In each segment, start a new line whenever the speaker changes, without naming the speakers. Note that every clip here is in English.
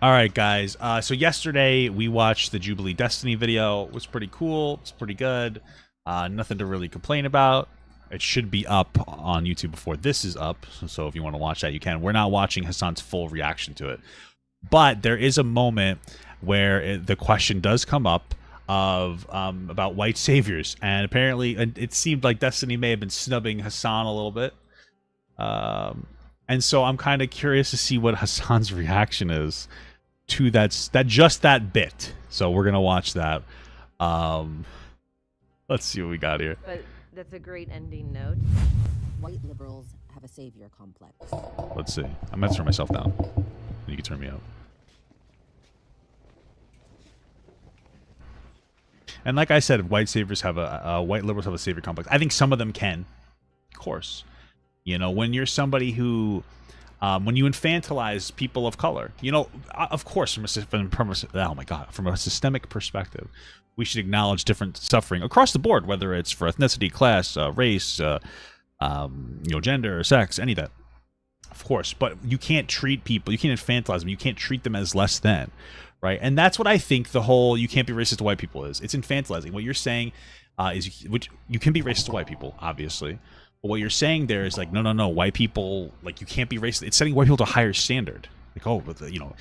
All right, guys. So yesterday we watched the Jubilee Destiny video. It was pretty cool. It's pretty good. Nothing to really complain about. It should be up on YouTube before this is up. So if you want to watch that, you can. We're not watching Hassan's full reaction to it. But there is a moment where the question does come up of about white saviors. And apparently it seemed like Destiny may have been snubbing Hassan a little bit. And so I'm kind of curious to see what Hassan's reaction is to that bit. So we're gonna watch that. Let's see what we got here.
But that's a great ending note.
White liberals have a savior complex.
Let's see. I'm gonna turn myself down. You can turn me up. And like I said, white liberals have a savior complex. I think some of them can, of course. You know, when you're somebody who, when you infantilize people of color, you know, of course, from a systemic perspective, we should acknowledge different suffering across the board, whether it's for ethnicity, class, race, you know, gender, sex, any of that. Of course, but you can't treat people, you can't infantilize them, you can't treat them as less than, right? And that's what I think the whole "you can't be racist to white people" is. It's infantilizing. What you're saying is, which you can be racist to white people, obviously. But what you're saying there is like, no, white people, like, you can't be racist. It's setting white people to a higher standard. Like, oh, you know,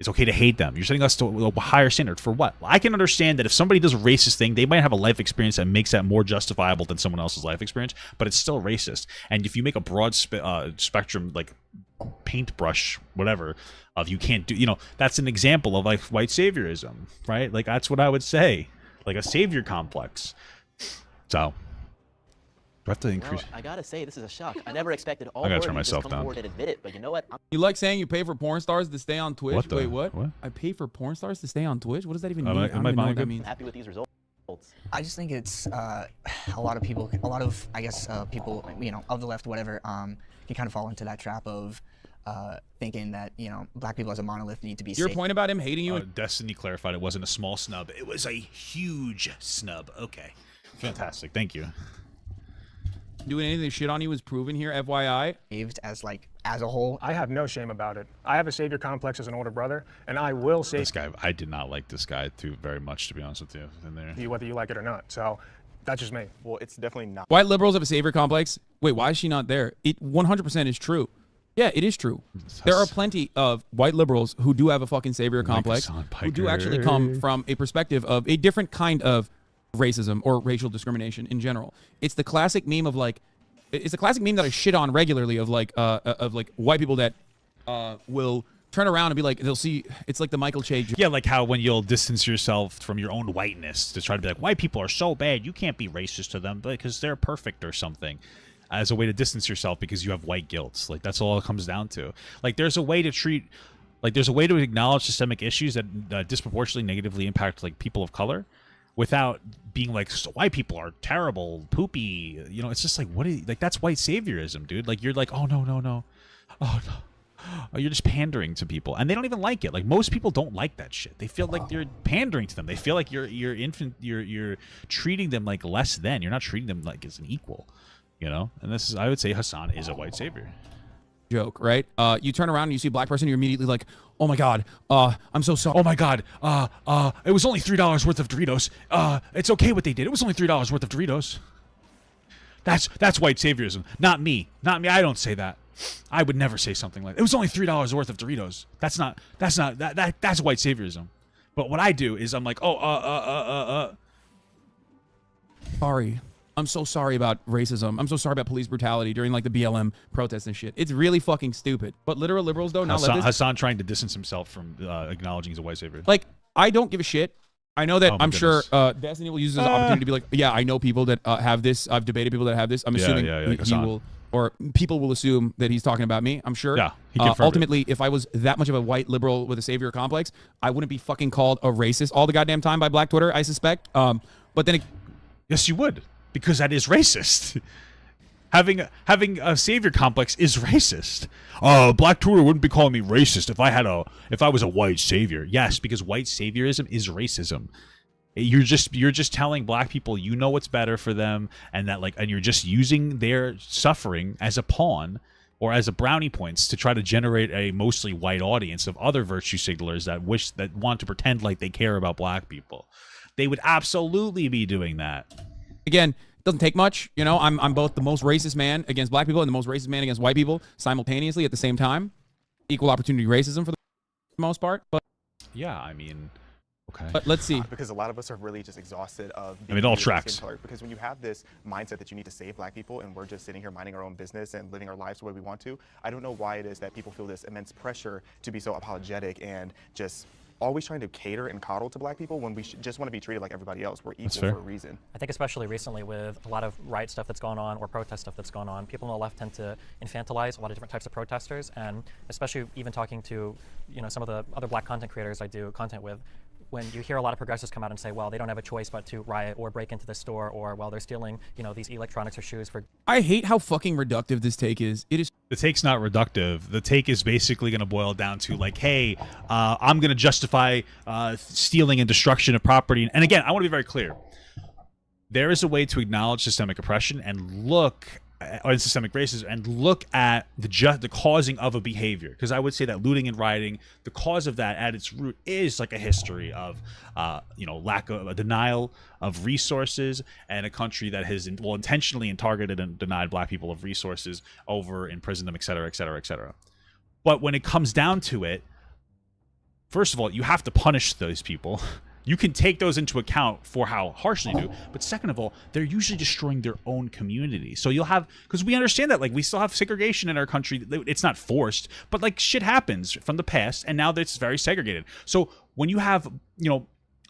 it's okay to hate them. You're setting us to a higher standard for what? Well, I can understand that if somebody does a racist thing, they might have a life experience that makes that more justifiable than someone else's life experience, but it's still racist. And if you make a broad spectrum, like paintbrush, whatever, of you can't do, you know, that's an example of like white saviorism, right? Like, that's what I would say, like a savior complex. So. Do I have to increase?
Well, I gotta say, this is a shock. I never expected all
I gotta
four
turn
of you to
myself
come
down.
forward and admit it, but you know what?
You like saying you pay for porn stars to stay on Twitch?
What the-
Wait, what?
what?
I pay for porn stars to stay on Twitch? What does that even
Am
mean?
I-
I don't
am I
even know
buying
what that
good?
means.
Happy with these results.
I just think it's a lot of people, I guess, people, you know, of the left, whatever, can kind of fall into that trap of thinking that, you know, black people as a monolith need to be
Your
safe.
point about him hating you?
Destiny clarified it wasn't a small snub. It was a huge snub. Okay. Fantastic. Thank you.
Doing anything to shit on you is proven here, FYI.
As a whole.
I have no shame about it. I have a savior complex as an older brother, and I will say
This guy, I did not like this guy too very much, to be honest with you. In there.
you whether you like it or not. So that's just me.
Well, it's definitely not.
White liberals have a savior complex. Wait, why is she not there? It 100% is true. Yeah, it is true. There are plenty of white liberals who do have a fucking savior complex, who do actually come from a perspective of a different kind of racism or racial discrimination in general. It's the classic meme of like, it's a classic meme that I shit on regularly of like white people that will turn around and be like, they'll see, it's like the Michael Che.
Yeah, like how when you'll distance yourself from your own whiteness to try to be like, white people are so bad, you can't be racist to them because they're perfect or something, as a way to distance yourself because you have white guilt. Like, that's all it comes down to. Like, there's a way to treat, like, there's a way to acknowledge systemic issues that disproportionately negatively impact like people of color, without being like, so white people are terrible, poopy. You know, it's just like, what is, like, that's white saviorism, dude. Like, you're like, oh no, oh no, oh, you're just pandering to people, and they don't even like it. Like, most people don't like that shit. They feel like you're pandering to them. They feel like you're treating them like less than. You're not treating them like as an equal. You know, and this is, I would say, Hassan is a white savior.
Joke, right? You turn around and you see a black person, you're immediately like, oh my god, I'm so sorry.
Oh my god, it was only $3 worth of Doritos. It's okay what they did. It was only $3 worth of Doritos. That's white saviorism. Not me. I don't say that. I would never say something like that. It was only $3 worth of Doritos. That's white saviorism. But what I do is I'm like,
Sorry. I'm so sorry about racism. I'm so sorry about police brutality during like the BLM protests and shit. It's really fucking stupid. But literal liberals though, not leftists.
Hassan trying to distance himself from acknowledging he's a white savior.
Like, I don't give a shit. I know that I'm
goodness.
sure Destiny will use this as an opportunity to be like, yeah, I know people that have this. I've debated people that have this. I'm assuming
like
he will, or people will assume that he's talking about me. I'm sure.
Yeah, he confirmed
ultimately, if I was that much of a white liberal with a savior complex, I wouldn't be fucking called a racist all the goddamn time by Black Twitter, I suspect. But then,
Yes, you would, because that is racist. Having a savior complex is racist. Black Twitter wouldn't be calling me racist if I was a white savior. Yes, because white saviorism is racism. You're just telling black people you know what's better for them, and that and you're just using their suffering as a pawn or as a brownie points to try to generate a mostly white audience of other virtue signalers that want to pretend like they care about black people. They would absolutely be doing that.
Again, it doesn't take much. You know, I'm both the most racist man against black people and the most racist man against white people simultaneously at the same time. Equal opportunity racism for the most part. But
yeah, I mean, okay.
But let's see.
Because a lot of us are really just exhausted of
I mean, it all
being
tracks.
skin color. Because when you have this mindset that you need to save black people and we're just sitting here minding our own business and living our lives the way we want to, I don't know why it is that people feel this immense pressure to be so apologetic and just always trying to cater and coddle to black people when we just want to be treated like everybody else. We're equal for a reason.
I think especially recently with a lot of riot stuff that's gone on or protest stuff that's gone on, people on the left tend to infantilize a lot of different types of protesters, and especially even talking to, you know, some of the other black content creators I do content with, when you hear a lot of progressives come out and say, well, they don't have a choice but to riot or break into the store, or, well, they're stealing, you know, these electronics or shoes for...
I hate how fucking reductive this take is. It is...
The take's not reductive. The take is basically going to boil down to, like, hey, I'm going to justify stealing and destruction of property. And again, I want to be very clear. There is a way to acknowledge systemic oppression and look or systemic racism and look at the causing of a behavior, because I would say that looting and rioting, the cause of that at its root is like a history of you know, lack of a denial of resources, and a country that has intentionally and targeted and denied black people of resources, over imprisoned them, et cetera, et cetera, et cetera. But when it comes down to it, first of all, you have to punish those people. You can take those into account for how harshly you do, but second of all, they're usually destroying their own community. So you'll have, because we understand that, like, we still have segregation in our country. It's not forced, but like shit happens from the past, and now it's very segregated. So when you have, you know,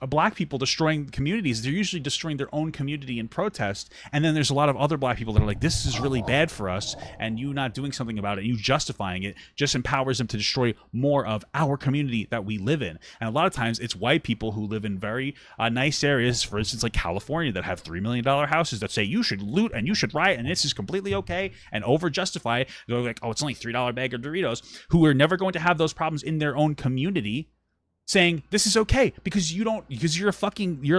black people destroying communities, they're usually destroying their own community in protest. And then there's a lot of other black people that are like, this is really bad for us, and you not doing something about it, you justifying it, just empowers them to destroy more of our community that we live in. And a lot of times it's white people who live in very nice areas, for instance, like California, that have $3 million houses, that say you should loot and you should riot and this is completely okay, and over justify it. They're like, oh, it's only $3 bag of Doritos, who are never going to have those problems in their own community, saying this is okay because you're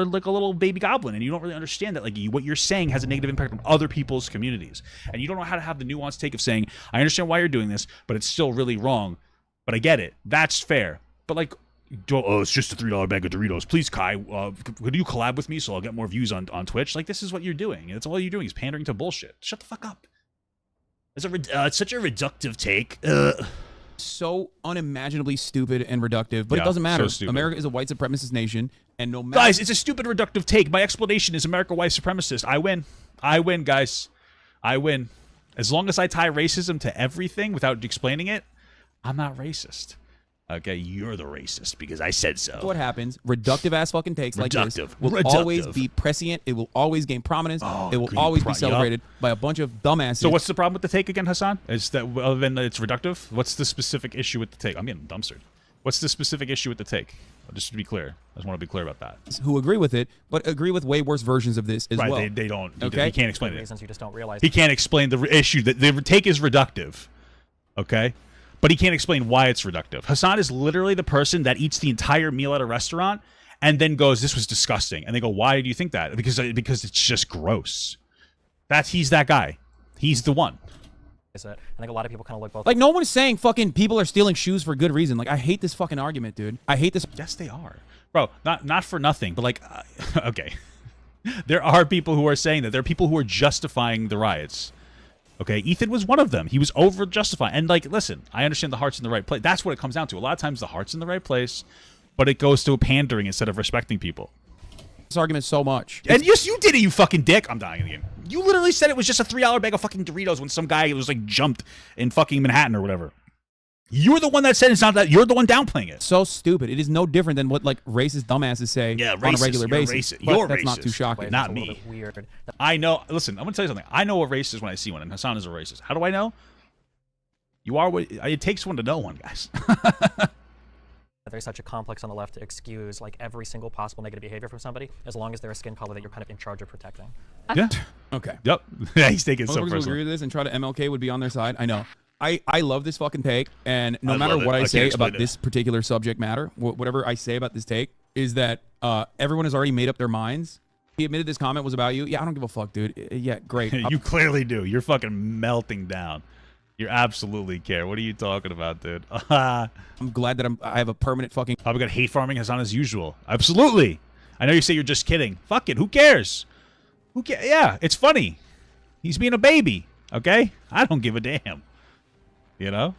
like a little baby goblin, and you don't really understand that, like, what you're saying has a negative impact on other people's communities, and you don't know how to have the nuanced take of saying, I understand why you're doing this, but it's still really wrong, but I get it, that's fair. But like, oh, it's just a $3 bag of Doritos, please, Kai, could you collab with me so I'll get more views on Twitch? Like, this is what you're doing, and it's all you're doing is pandering to bullshit. Shut the fuck up. It's such a reductive take.
So unimaginably stupid and reductive, but
Yeah,
it doesn't matter.
so stupid.
America is a white supremacist nation, and no matter...
Guys, it's a stupid reductive take. My explanation is America white supremacist. I win. I win, guys. I win. As long as I tie racism to everything without explaining it, I'm not racist. Okay, you're the racist because I said so.
What happens? Reductive ass fucking takes like this will
Reductive.
always be prescient. It will always gain prominence. It will always be celebrated by a bunch of dumbasses.
So what's the problem with the take again, Hassan? Is that other than it's reductive? What's the specific issue with the take? I'm getting dumpstered. What's the specific issue with the take? Just to be clear, I just want to be clear about that.
Who agree with it, but agree with way worse versions of this as well.
Right, they don't.
Okay?
He can't explain it.
Reasons you just don't realize.
He can't explain the issue. The take is reductive. Okay? But he can't explain why it's reductive. Hassan is literally the person that eats the entire meal at a restaurant and then goes, this was disgusting. And they go, why do you think that? Because it's just gross. He's that guy. He's the one.
I think a lot of people kind of look both.
Like, no one is saying fucking people are stealing shoes for good reason. Like, I hate this fucking argument, dude. I hate this.
Yes, they are. Bro, not for nothing, but like, okay. There are people who are saying that. There are people who are justifying the riots. Okay, Ethan was one of them. He was over justifying. And like, listen, I understand the heart's in the right place. That's what it comes down to. A lot of times the heart's in the right place, but it goes to pandering instead of respecting people.
This argument so much.
And yes, you did it, you fucking dick. I'm dying again. You literally said it was just a $3 bag of fucking Doritos when some guy was like jumped in fucking Manhattan or whatever. You're the one that said it's not that. You're the one downplaying it.
So stupid. It is no different than what like racist dumbasses say on a regular basis.
You're
that's
racist.
Not too shocking.
Not me.
Weird.
I know. Listen, I'm gonna tell you something. I know what racist is when I see one, and Hassan is a racist. How do I know? You are what it takes one to know one, guys.
There's such a complex on the left to excuse like every single possible negative behavior from somebody, as long as they're a skin color that you're kind of in charge of protecting.
Yeah.
Okay.
Yep. Yeah, he's taking it so
Motherfuckers
personal.
agree with this and try to MLK would be on their side. I know. I love this fucking take, and no matter what I say about this particular subject matter, whatever I say about this take, is that everyone has already made up their minds. He admitted this comment was about you. Yeah, I don't give a fuck, dude. Yeah, great.
You clearly do. You're fucking melting down. You absolutely care. What are you talking about, dude?
I'm glad that I have a permanent fucking.
We got hate farming Hassan as usual. Absolutely. I know you say you're just kidding. Fuck it. Who cares? Who cares? Yeah, it's funny. He's being a baby. Okay? I don't give a damn. You know?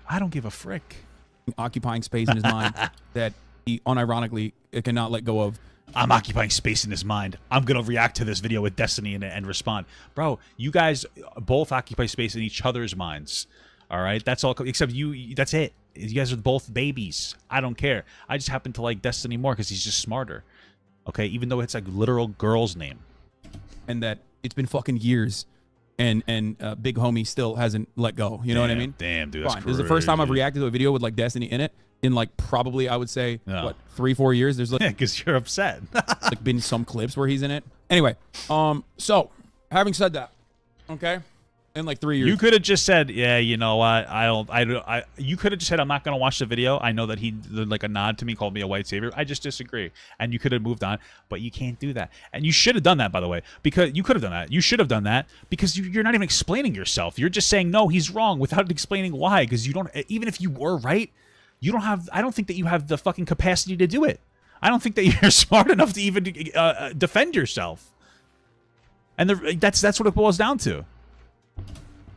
I don't give a frick.
Occupying space in his mind that he unironically cannot let go of.
I'm occupying space in his mind. I'm going to react to this video with Destiny and respond. Bro, you guys both occupy space in each other's minds. All right? That's all. Except you. That's it. You guys are both babies. I don't care. I just happen to like Destiny more because he's just smarter. Okay? Even though it's like literal girl's name.
And that it's been fucking years. And Big Homie still hasn't let go. You know what I mean?
Damn, dude. That's
Fine. This is the first time I've reacted to a video with like Destiny in it in like probably I would say what 3-4 years. There's like
because you're upset.
like been some clips where he's in it. Anyway, so having said that, okay, in like 3 years,
you could have just said, yeah, you know what? You could have just said, I'm not gonna watch the video. I know that he like a nod to me, called me a white savior. I just disagree, and you could have moved on. But you can't do that, and you should have done that, by the way, because you could have done that. You should have done that because you're not even explaining yourself. You're just saying no, he's wrong without explaining why. Because you don't. Even if you were right, you don't have. I don't think that you have the fucking capacity to do it. I don't think that you're smart enough to even defend yourself. And that's what it boils down to.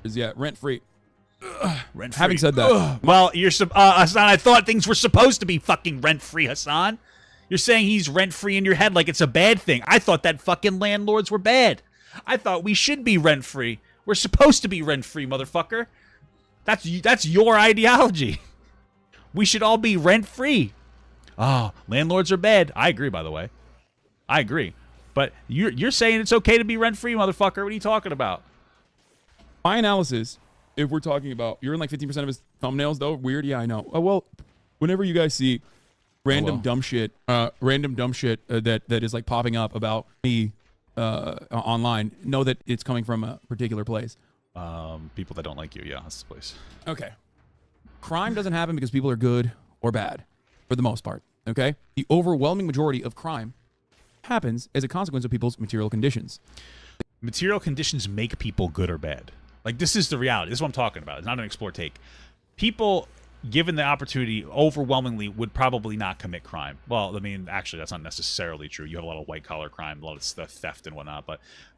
Yeah, rent free.
Rent free.
Having said that,
well, you're Hassan. I thought things were supposed to be fucking rent free, Hassan. You're saying he's rent free in your head like it's a bad thing. I thought that fucking landlords were bad. I thought we should be rent free. We're supposed to be rent free, motherfucker. That's your ideology. We should all be rent free. Oh, landlords are bad. I agree, by the way. I agree. But you're saying it's okay to be rent free, motherfucker. What are you talking about?
My analysis, if we're talking about, you're in like 15% of his thumbnails though. Weird, yeah, I know. Well, whenever you guys see random dumb shit, that is like popping up about me online, know that it's coming from a particular place.
People that don't like you, yeah, that's the place.
Okay. Crime doesn't happen because people are good or bad, for the most part. Okay, the overwhelming majority of crime happens as a consequence of people's material conditions.
Material conditions make people good or bad. Like, this is the reality. This is what I'm talking about. It's not an explore take. People, given the opportunity, overwhelmingly would probably not commit crime. Well, I mean, actually, that's not necessarily true. You have a lot of white-collar crime, a lot of theft and whatnot.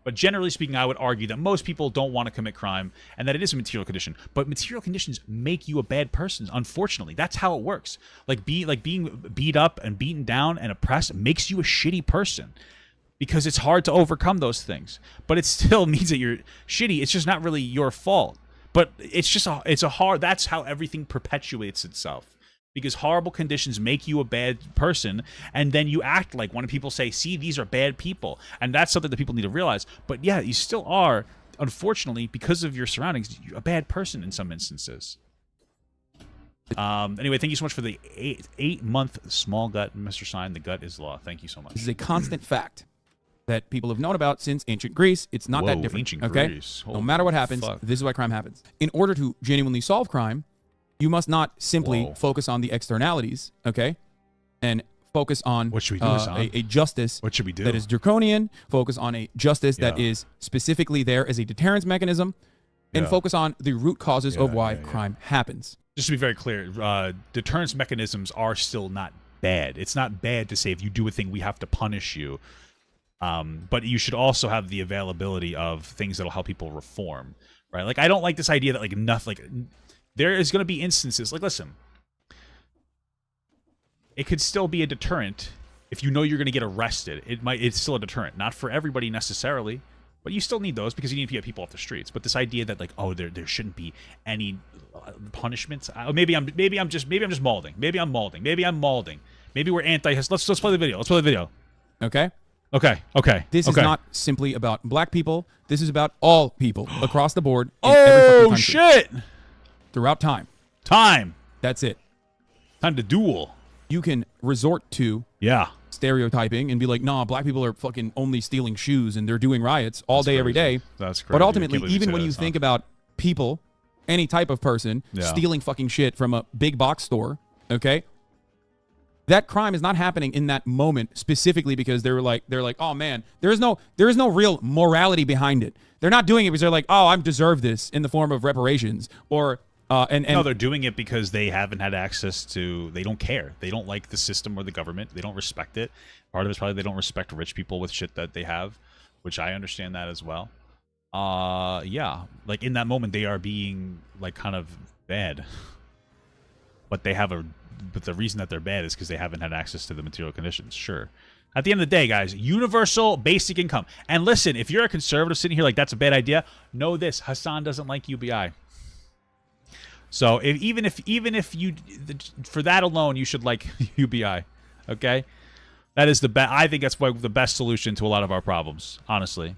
But generally speaking, I would argue that most people don't want to commit crime and that it is a material condition. But material conditions make you a bad person, unfortunately. That's how it works. Being beat up and beaten down and oppressed makes you a shitty person. Because it's hard to overcome those things. But it still means that you're shitty. It's just not really your fault. But that's how everything perpetuates itself. Because horrible conditions make you a bad person, and then you act like when people say, see, these are bad people. And that's something that people need to realize. But yeah, you still are, unfortunately, because of your surroundings, you're a bad person in some instances. Anyway, thank you so much for the 8-month small gut, Mr. Sign. The gut is law. Thank you so much.
This is a constant fact that people have known about since ancient Greece. It's not that different.
Ancient
okay?
Greece.
No matter what happens, this is why crime happens. In order to genuinely solve crime, you must not simply focus on the externalities, okay? And focus on
what should we do,
a justice
what should we do?
That is draconian, focus on a justice that is specifically there as a deterrence mechanism, and focus on the root causes of why crime happens.
Just to be very clear, deterrence mechanisms are still not bad. It's not bad to say if you do a thing, we have to punish you. But you should also have the availability of things that'll help people reform, right? Like, I don't like this idea that like nothing. Like, there is going to be instances like, listen, it could still be a deterrent if you know you're going to get arrested. It's still a deterrent, not for everybody necessarily, but you still need those because you need to get people off the streets. But this idea that like, oh, there shouldn't be any punishments. Maybe I'm just malding. Maybe I'm malding. Maybe we're anti. Let's play the video. Let's play the video.
Okay.
Okay.
This is not simply about black people. This is about all people across the board. In
every
fucking country.
Shit!
Throughout time. That's it.
Time to duel.
You can resort to stereotyping and be like, nah, black people are fucking only stealing shoes and they're doing riots all day, every day.
That's crazy.
But ultimately, even when you think about people, any type of person stealing fucking shit from a big box store, okay? That crime is not happening in that moment specifically because they're like, oh man, there is no real morality behind it. They're not doing it because they're like, oh, I deserve this in the form of reparations or
no, they're doing it because they haven't had access to. They don't care. They don't like the system or the government. They don't respect it. Part of it's probably they don't respect rich people with shit that they have, which I understand that as well. Yeah, like in that moment they are being like kind of bad, but they have a. But the reason that they're bad is because they haven't had access to the material conditions. Sure. At the end of the day, guys, universal basic income. And listen, if you're a conservative sitting here like that's a bad idea, know this: Hassan doesn't like UBI. So even if you, for that alone, you should like UBI. Okay, that is the best. I think that's the best solution to a lot of our problems. Honestly,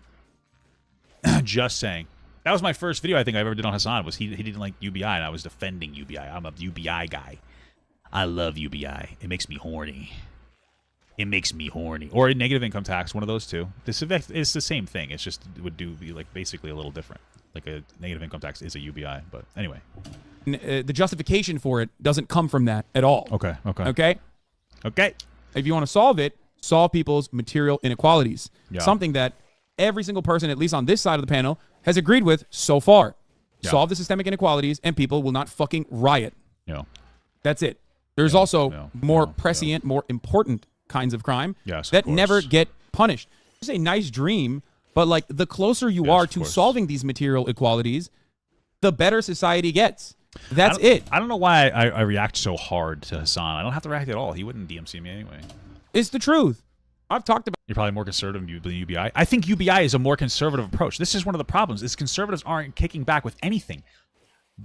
just saying. That was my first video I think I ever did on Hassan. Was he didn't like UBI and I was defending UBI. I'm a UBI guy. I love UBI. It makes me horny. It makes me horny. Or a negative income tax, one of those two. This is the same thing. It's just it would be like basically a little different. Like a negative income tax is a UBI, but anyway.
The justification for it doesn't come from that at all.
Okay.
Okay? If you want to solve it, solve people's material inequalities.
Yeah.
Something that every single person, at least on this side of the panel, has agreed with so far. Yeah. Solve the systemic inequalities and people will not fucking riot.
Yeah.
That's it. There's also more prescient, more important kinds of crime that never get punished. It's a nice dream, but like the closer you are to solving these material equalities, the better society gets. That's it.
I don't know why I react so hard to Hassan. I don't have to react at all. He wouldn't DMC me anyway.
It's the truth. I've talked about.
You're probably more conservative than UBI. I think UBI is a more conservative approach. This is one of the problems. Is conservatives aren't kicking back with anything.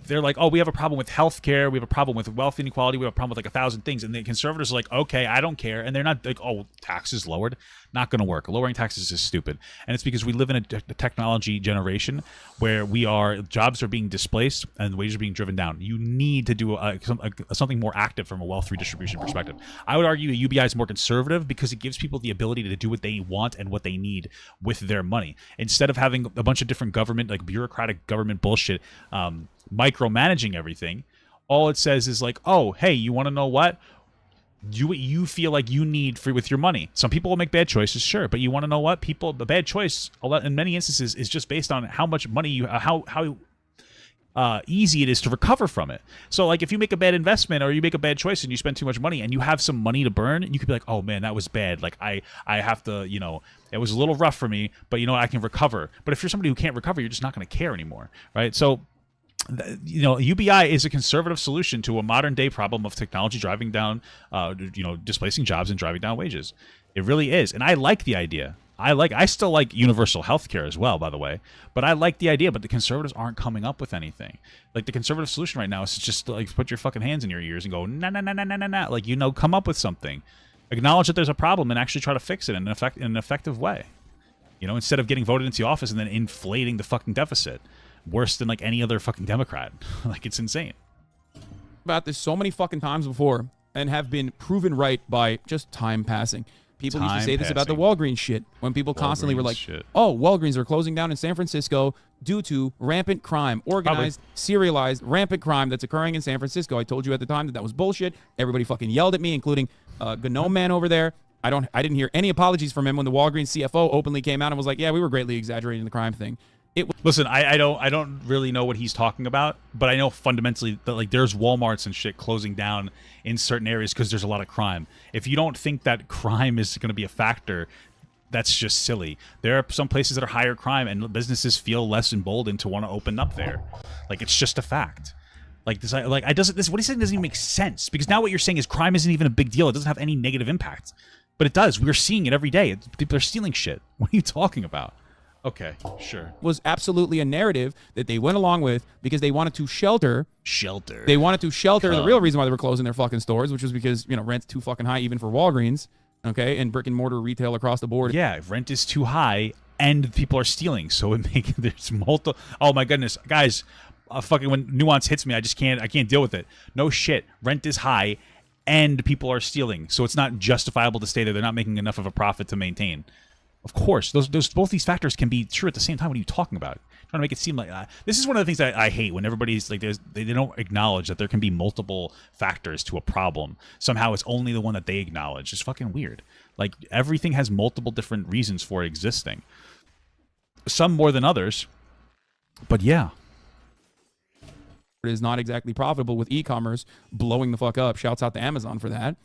They're like, oh, we have a problem with healthcare, we have a problem with wealth inequality, we have a problem with like 1,000 things, and the conservatives are like, okay, I don't care, and they're not like, oh, taxes lowered, not going to work. Lowering taxes is stupid, and it's because we live in a technology generation where jobs are being displaced and wages are being driven down. You need to do something more active from a wealth redistribution perspective. I would argue that UBI is more conservative because it gives people the ability to do what they want and what they need with their money instead of having a bunch of different government, like bureaucratic government bullshit. Micromanaging everything. All it says is like, oh, hey, you want to know what? Do what you feel like you need with your money. Some people will make bad choices, sure, but you want to know what? The bad choice, in many instances, is just based on how much money you, how easy it is to recover from it. So, like, if you make a bad investment or you make a bad choice and you spend too much money and you have some money to burn, you could be like, oh man, that was bad. Like, I have to, it was a little rough for me, but I can recover. But if you're somebody who can't recover, you're just not going to care anymore, right? So, UBI is a conservative solution to a modern day problem of technology driving down, displacing jobs and driving down wages. It really is. And I like the idea. I still like universal health care as well, by the way, but I like the idea, but the conservatives aren't coming up with anything. Like the conservative solution right now is just like put your fucking hands in your ears and go, nah, nah, nah, nah, nah, nah, nah. Like, come up with something, acknowledge that there's a problem and actually try to fix it in an effective way. Instead of getting voted into office and then inflating the fucking deficit. Worse than like any other fucking Democrat. Like, it's insane.
About this so many fucking times before and have been proven right by just time passing. People used to say this about the Walgreens shit when people constantly were like, oh, Walgreens are closing down in San Francisco due to rampant crime, organized, serialized, rampant crime that's occurring in San Francisco. I told you at the time that was bullshit. Everybody fucking yelled at me, including Gnome Man over there. I didn't hear any apologies from him when the Walgreens CFO openly came out and was like, yeah, we were greatly exaggerating the crime thing.
Listen, I don't really know what he's talking about, but I know fundamentally that like there's Walmarts and shit closing down in certain areas because there's a lot of crime. If you don't think that crime is going to be a factor, that's just silly. There are some places that are higher crime and businesses feel less emboldened to want to open up there. Like, it's just a fact. Like this, what he's saying doesn't even make sense because now what you're saying is crime isn't even a big deal. It doesn't have any negative impact, but it does. We're seeing it every day. People are stealing shit. What are you talking about? Okay, sure.
Was absolutely a narrative that they went along with because they wanted to shelter. They wanted to shelter the real reason why they were closing their fucking stores, which was because, rent's too fucking high even for Walgreens, okay, and brick and mortar retail across the board.
Yeah, rent is too high and people are stealing, so there's multiple. Oh my goodness, guys, fucking when nuance hits me, I can't deal with it. No shit, rent is high and people are stealing, so it's not justifiable to stay there. They're not making enough of a profit to maintain. Of course, both these factors can be true at the same time. What are you talking about? trying to make it seem like this is one of the things that I hate when everybody's like, they don't acknowledge that there can be multiple factors to a problem. Somehow it's only the one that they acknowledge. It's fucking weird. Like, everything has multiple different reasons for existing. Some more than others, but yeah.
It is not exactly profitable with e-commerce blowing the fuck up. Shouts out to Amazon for that.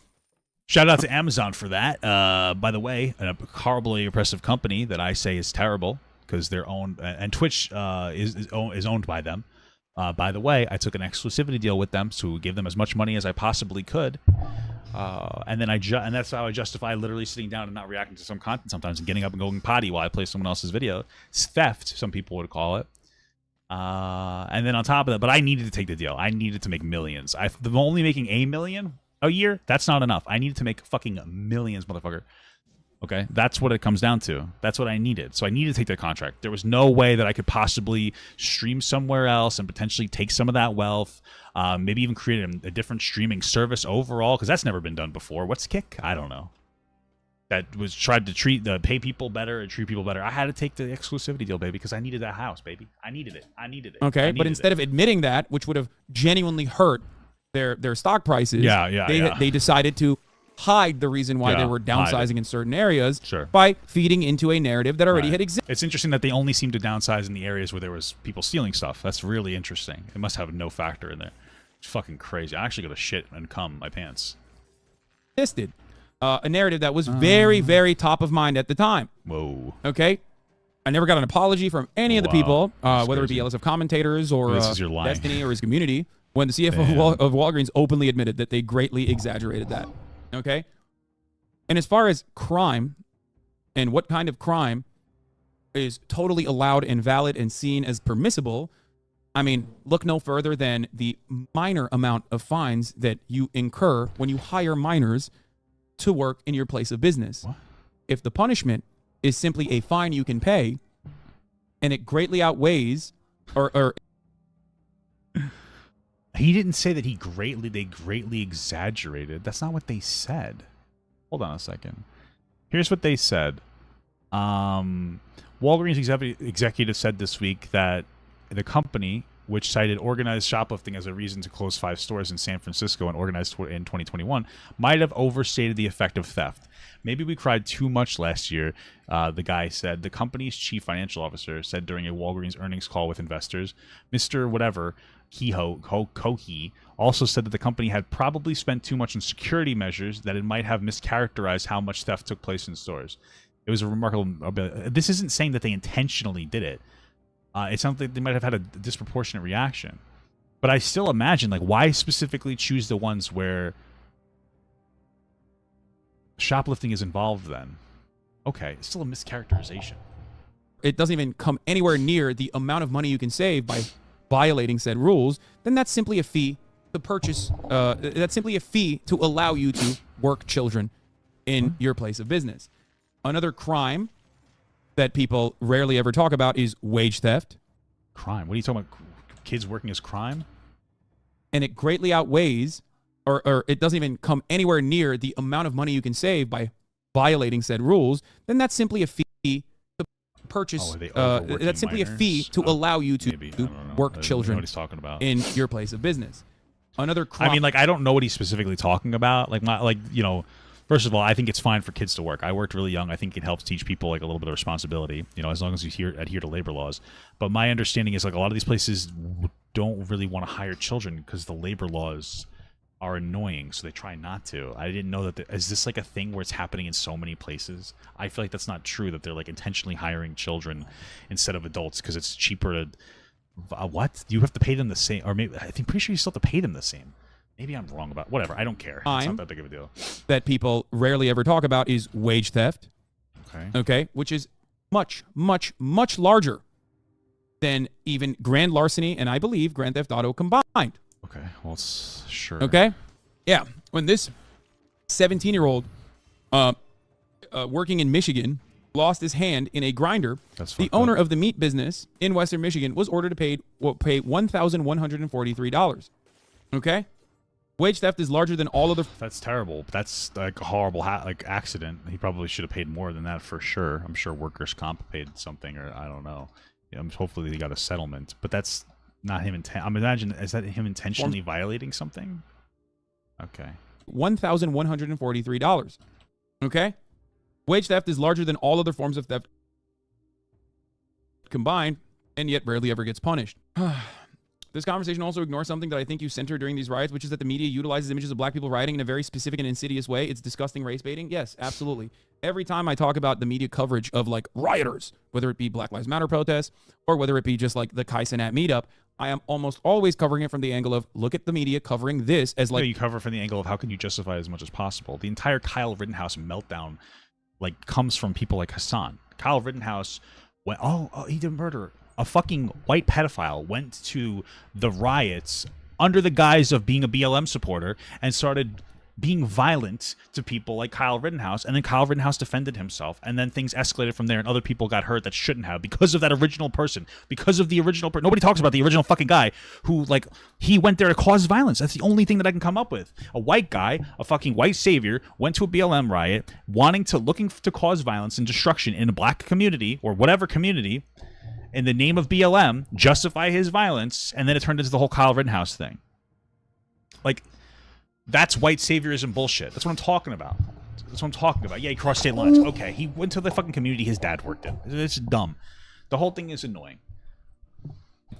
Shout out to Amazon for that. By the way, a horribly oppressive company that I say is terrible because they're owned, and Twitch is owned by them. By the way, I took an exclusivity deal with them to give them as much money as I possibly could, and then and that's how I justify literally sitting down and not reacting to some content sometimes and getting up and going potty while I play someone else's video. It's theft, some people would call it. And then on top of that, but I needed to take the deal. I needed to make millions. I'm only making $1 million a year. That's not enough. I needed to make fucking millions, motherfucker. Okay, that's what it comes down to. That's what I needed. So I needed to take that contract. There was no way that I could possibly stream somewhere else and potentially take some of that wealth, maybe even create a different streaming service overall, because that's never been done before. What's Kick? I don't know. That was tried to pay people better and treat people better. I had to take the exclusivity deal, baby, because I needed that house, baby. I needed it.
Okay, but instead of admitting that, which would have genuinely hurt their stock prices, they decided to hide the reason why they were downsizing in certain areas by feeding into a narrative that already had existed.
It's interesting that they only seem to downsize in the areas where there was people stealing stuff. That's really interesting. It must have no factor in there. It's fucking crazy. I actually got to shit and cum my pants.
Existed. A narrative that was very, very top of mind at the time.
Whoa.
Okay? I never got an apology from any of the people, whether it be LSF commentators or Destiny or his community, when the CFO of Walgreens openly admitted that they greatly exaggerated that. Okay? And as far as crime and what kind of crime is totally allowed and valid and seen as permissible, I mean, look no further than the minor amount of fines that you incur when you hire minors to work in your place of business.
What?
If the punishment is simply a fine you can pay and it greatly outweighs or
he didn't say that they greatly exaggerated. That's not what they said. Hold on a second. Here's what they said. Walgreens executive said this week that the company, which cited organized shoplifting as a reason to close 5 stores in San Francisco and organized in 2021, might have overstated the effect of theft. Maybe we cried too much last year, the guy said. The company's chief financial officer said during a Walgreens earnings call with investors. Mr. Whatever, Kohi, also said that the company had probably spent too much on security measures, that it might have mischaracterized how much theft took place in stores. It was a remarkable... This isn't saying that they intentionally did it. It sounds like they might have had a disproportionate reaction. But I still imagine, like, why specifically choose the ones where shoplifting is involved then? Okay, it's still a mischaracterization.
It doesn't even come anywhere near the amount of money you can save by violating said rules, then that's simply a fee to purchase, that's simply a fee to allow you to work children in your place of business. Another crime that people rarely ever talk about is wage theft.
Crime? What are you talking about? Kids working as crime?
And it greatly outweighs, or it doesn't even come anywhere near the amount of money you can save by violating said rules, then that's simply a fee to purchase, that's simply a fee to allow you to work children
what he's talking about.
in your place of business. Another crime.
I mean, like, I don't know what he's specifically talking about. First of all, I think it's fine for kids to work. I worked really young. I think it helps teach people, like, a little bit of responsibility, as long as you adhere to labor laws. But my understanding is, like, a lot of these places don't really want to hire children because the labor laws are annoying, so they try not to. I didn't know that. Is this like a thing where it's happening in so many places? I feel like that's not true, that they're, like, intentionally hiring children instead of adults because it's cheaper to... what? You have to pay them the same? Or maybe, pretty sure you still have to pay them the same. Maybe I'm wrong about whatever. I don't care. It's not that big of a deal.
That people rarely ever talk about is wage theft. Okay, which is much, much, much larger than even grand larceny and I believe Grand Theft Auto combined.
Okay, well, sure.
Okay, yeah. When this 17-year-old working in Michigan lost his hand in a grinder, the owner of the meat business in Western Michigan was ordered to pay $1,143. Okay. Wage theft is larger than all other...
That's terrible. That's like a horrible accident. He probably should have paid more than that for sure. I'm sure workers' comp paid something, or I don't know. Hopefully they got a settlement, but that's not him. I'm imagining, is that him intentionally violating something? Okay.
$1,143. Okay? Wage theft is larger than all other forms of theft combined, and yet rarely ever gets punished. This conversation also ignores something that I think you center during these riots, which is that the media utilizes images of black people rioting in a very specific and insidious way. It's disgusting race baiting. Yes, absolutely. Every time I talk about the media coverage of like rioters, whether it be Black Lives Matter protests or whether it be just like the Kai Cenat meetup, I am almost always covering it from the angle of look at the media covering this as like...
No, you cover from the angle of how can you justify it as much as possible. The entire Kyle Rittenhouse meltdown like comes from people like Hassan. Kyle Rittenhouse went, oh, he did murder. A fucking white pedophile went to the riots under the guise of being a BLM supporter and started being violent to people like Kyle Rittenhouse, and then Kyle Rittenhouse defended himself, and then things escalated from there, and other people got hurt that shouldn't have because of that original person, because of the original person. Nobody talks about the original fucking guy who, like, he went there to cause violence. That's the only thing that I can come up with. A white guy, a fucking white savior, went to a BLM riot, looking to cause violence and destruction in a black community, or whatever community, in the name of BLM, justify his violence, and then it turned into the whole Kyle Rittenhouse thing. Like, that's white saviorism bullshit. That's what I'm talking about. That's what I'm talking about. Yeah, he crossed state lines. Okay, he went to the fucking community his dad worked in. It's dumb. The whole thing is annoying.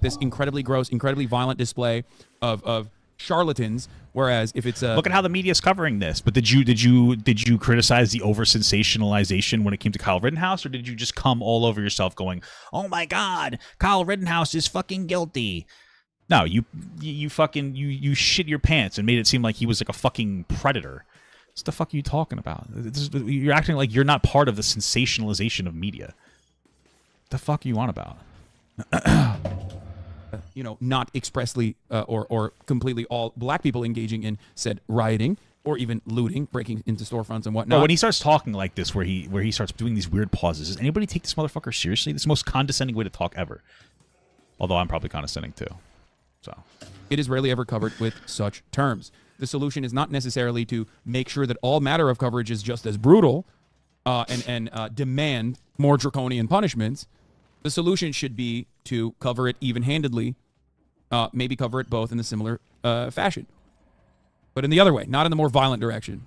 This incredibly gross, incredibly violent display of charlatans. Whereas if it's a
look at how the media is covering this. But did you criticize the over sensationalization when it came to Kyle Rittenhouse, or did you just come all over yourself going, "Oh my God, Kyle Rittenhouse is fucking guilty"? No, you shit your pants and made it seem like he was like a fucking predator. What the fuck are you talking about? You're acting like you're not part of the sensationalization of media. What the fuck are you on about?
Not expressly or completely all black people engaging in said rioting or even looting, breaking into storefronts and whatnot.
No, when he starts talking like this, where he starts doing these weird pauses, does anybody take this motherfucker seriously? This is the most condescending way to talk ever. Although I'm probably condescending too. So
it is rarely ever covered with such terms. The solution is not necessarily to make sure that all matter of coverage is just as brutal and demand more draconian punishments. The solution should be to cover it even-handedly, maybe cover it both in a similar fashion. But in the other way, not in the more violent direction.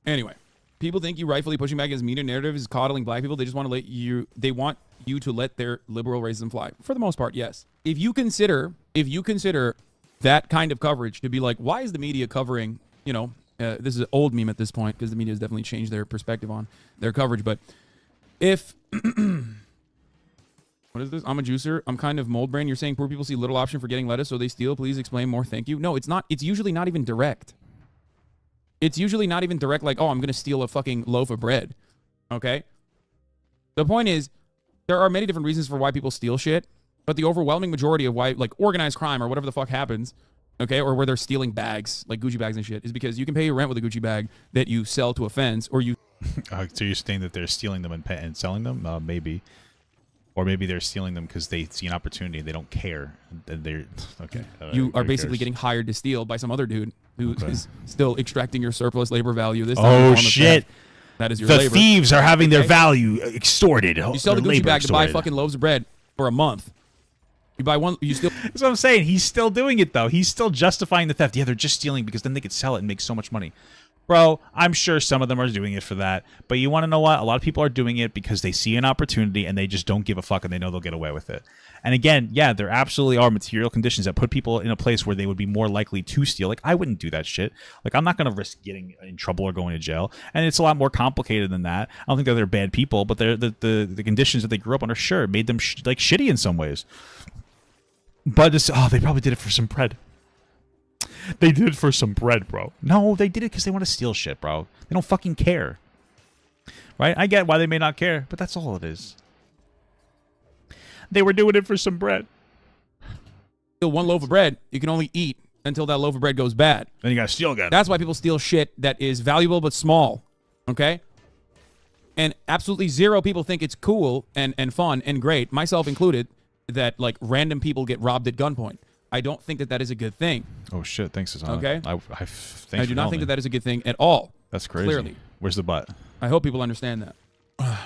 Anyway, people think you rightfully pushing back against media narrative is coddling black people. They just want to they want you to let their liberal racism fly. For the most part, yes. If you consider that kind of coverage to be like, why is the media covering, this is an old meme at this point because the media has definitely changed their perspective on their coverage. But if, what is this? I'm a juicer. I'm kind of mold brain. You're saying poor people see little option for getting lettuce, so they steal. Please explain more. Thank you. No, it's not. It's usually not even direct. It's usually not even direct like, oh, I'm going to steal a fucking loaf of bread. Okay? The point is, there are many different reasons for why people steal shit, but the overwhelming majority of why, like, organized crime or whatever the fuck happens, okay, or where they're stealing bags, like Gucci bags and shit, is because you can pay your rent with a Gucci bag that you sell to a fence, or you...
So you're saying that they're stealing them and selling them? Maybe. Or maybe they're stealing them because they see an opportunity and they don't care. They're okay.
You are basically getting hired to steal by some other dude who is still extracting your surplus labor value. This time
shit!
That is your
the
labor.
Thieves are having their value extorted.
You sell the Gucci bag to buy fucking loaves of bread for a month. You buy one, you still...
That's what I'm saying. He's still doing it, though. He's still justifying the theft. Yeah, they're just stealing because then they could sell it and make so much money. Bro, I'm sure some of them are doing it for that. But you want to know what? A lot of people are doing it because they see an opportunity and they just don't give a fuck and they know they'll get away with it. And again, yeah, there absolutely are material conditions that put people in a place where they would be more likely to steal. Like, I wouldn't do that shit. Like, I'm not going to risk getting in trouble or going to jail. And it's a lot more complicated than that. I don't think that they're bad people, but the conditions that they grew up under, sure, made them shitty in some ways. But they probably did it for some bread. They did it for some bread, bro. No, they did it because they want to steal shit, bro. They don't fucking care. Right? I get why they may not care, but that's all it is. They were doing it for some bread.
Steal one loaf of bread, you can only eat until that loaf of bread goes bad.
Then you gotta steal again.
That's why people steal shit that is valuable but small. Okay? And absolutely zero people think it's cool and fun and great, myself included, that like random people get robbed at gunpoint. I don't think that is a good thing.
Oh shit! Thanks, Hassan.
Okay.
I
do not think that is a good thing at all.
That's crazy.
Clearly.
Where's the butt?
I hope people understand that.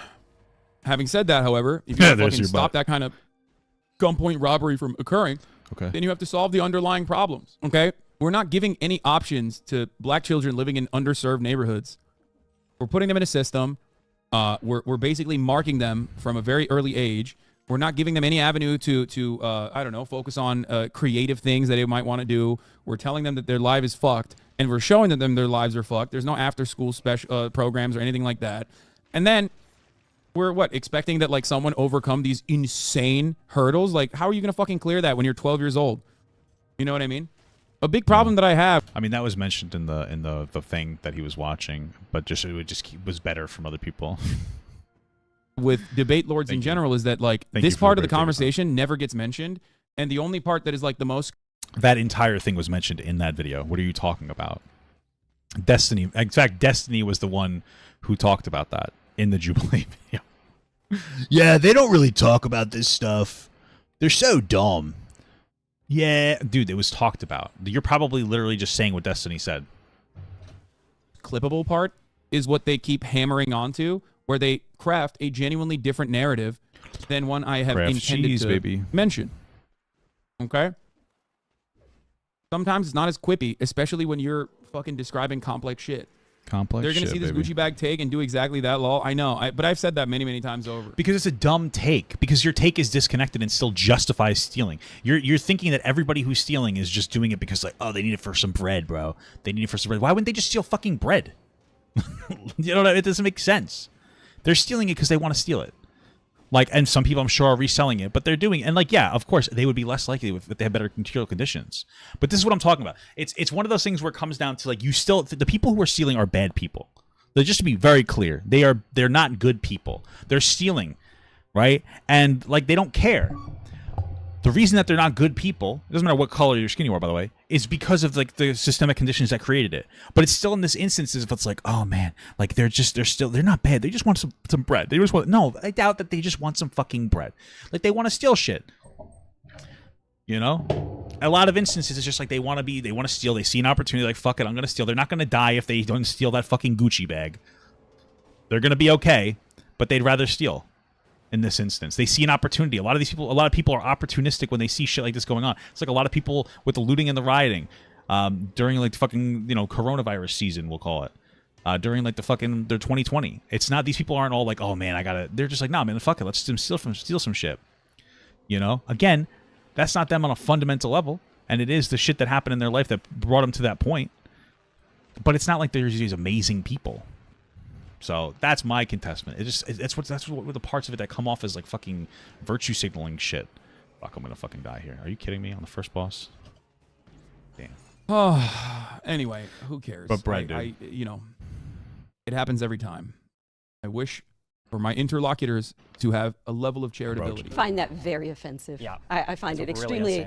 Having said that, however, if you fucking stop that kind of... gunpoint robbery from occurring,
Okay.
then you have to solve the underlying problems. Okay? We're not giving any options to black children living in underserved neighborhoods. We're putting them in a system. We're basically marking them from a very early age. We're not giving them any avenue to I don't know, focus on creative things that they might want to do. We're telling them that their life is fucked, and we're showing them their lives are fucked. There's no after-school special programs or anything like that. And then we're expecting that like someone overcome these insane hurdles? Like, how are you gonna fucking clear that when you're 12 years old? You know what I mean? A big problem that I have.
I mean, that was mentioned in the thing that he was watching, but was better from other people.
With debate lords in general is that like this part of the conversation never gets mentioned, and the only part that is like the most.
That entire thing was mentioned in that video. What are you talking about? Destiny. In fact, Destiny was the one who talked about that in the Jubilee video.
Yeah, they don't really talk about this stuff. They're so dumb.
Yeah, dude, it was talked about. You're probably literally just saying what Destiny said.
Clippable part is what they keep hammering onto, where they craft a genuinely different narrative than one I have intended to mention. Okay? Sometimes it's not as quippy, especially when you're fucking describing complex shit.
Complex
They're going to see this Gucci bag take and do exactly that, lol. I know, but I've said that many, many times over.
Because it's a dumb take. Because your take is disconnected and still justifies stealing. You're thinking that everybody who's stealing is just doing it because, like, oh, they need it for some bread, bro. They need it for some bread. Why wouldn't they just steal fucking bread? You know, it doesn't make sense. They're stealing it because they want to steal it. Like, and some people I'm sure are reselling it, but they're doing, and like, yeah, of course, they would be less likely if they have better material conditions. But this is what I'm talking about. It's one of those things where it comes down to like, the people who are stealing are bad people. Just to be very clear, they're not good people. They're stealing, right? And like, they don't care. The reason that they're not good people, it doesn't matter what color your skin you are, by the way, is because of like the systemic conditions that created it. But it's still in this instance if it's like, oh man, like they're not bad. They just want some bread. No, I doubt that they just want some fucking bread. Like they want to steal shit. You know? A lot of instances it's just like they want to steal. They see an opportunity, like, fuck it, I'm gonna steal. They're not gonna die if they don't steal that fucking Gucci bag. They're gonna be okay, but they'd rather steal. In this instance, they see an opportunity. A lot of people are opportunistic when they see shit like this going on. It's like a lot of people with the looting and the rioting during like fucking, you know, coronavirus season, we'll call it. During like their 2020. It's not, these people aren't all like, oh man, they're just like, nah man, fuck it, let's steal some shit. You know? Again, that's not them on a fundamental level, and it is the shit that happened in their life that brought them to that point. But it's not like there's these amazing people. So that's my contestment. That's what the parts of it that come off as like fucking virtue signaling shit. Fuck, I'm gonna fucking die here. Are you kidding me on the first boss? Damn.
Oh, anyway, who cares?
But Brad,
you know, it happens every time. I wish for my interlocutors to have a level of charitability.
I find that very offensive. Yeah, I find it extremely.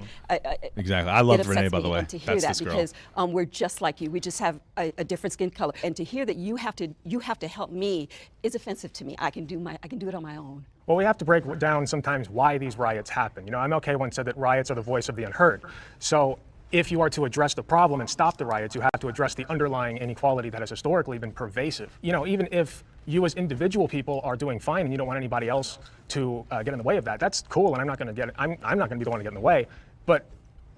Exactly. I love Renee, by the way.
To hear that because we're just like you. We just have a different skin color, and to hear that you have to help me is offensive to me. I can do it on my own.
Well, we have to break down sometimes why these riots happen. You know, MLK once said that riots are the voice of the unheard. So if you are to address the problem and stop the riots, you have to address the underlying inequality that has historically been pervasive. You know, even if you as individual people are doing fine and you don't want anybody else to get in the way of that, that's cool, and I'm not going to be the one to get in the way. But